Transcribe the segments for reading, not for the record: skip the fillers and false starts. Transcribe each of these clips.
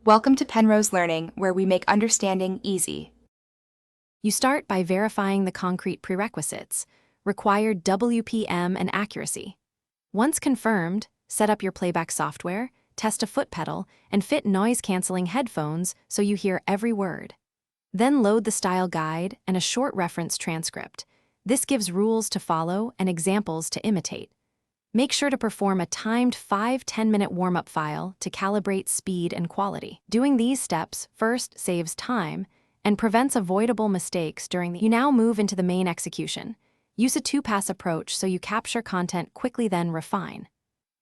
Welcome to Penrose Learning, where we make understanding easy. You start by verifying the concrete prerequisites, required WPM and accuracy. Once confirmed, set up your playback software, test a foot pedal, and fit noise-canceling headphones so you hear every word. Then load the style guide and a short reference transcript. This gives rules to follow and examples to imitate. Make sure to perform a timed 5-10-minute warm-up file to calibrate speed and quality. Doing these steps first saves time and prevents avoidable mistakes during the. You now move into the main execution. Use a 2-pass approach so you capture content quickly, then refine.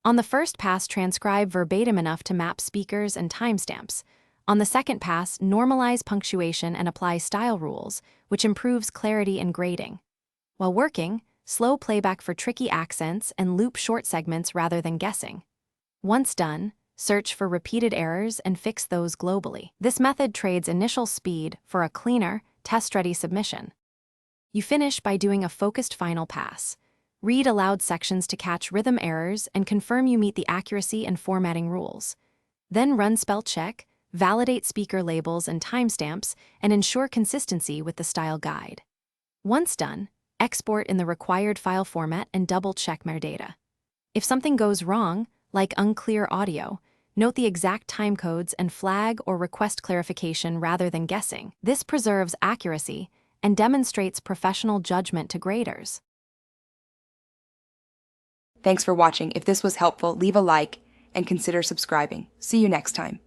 On the first pass, transcribe verbatim enough to map speakers and timestamps. On the second pass, normalize punctuation and apply style rules, which improves clarity and grading. While working, slow playback for tricky accents and loop short segments rather than guessing. Once done, search for repeated errors and fix those globally. This method trades initial speed for a cleaner, test-ready submission. You finish by doing a focused final pass. Read aloud sections to catch rhythm errors and confirm you meet the accuracy and formatting rules. Then run spell check, validate speaker labels and timestamps, and ensure consistency with the style guide. Once done, export in the required file format and double-check metadata. If something goes wrong, like unclear audio, note the exact timecodes and flag or request clarification rather than guessing. This preserves accuracy and demonstrates professional judgment to graders. Thanks for watching. If this was helpful, leave a like and consider subscribing. See you next time.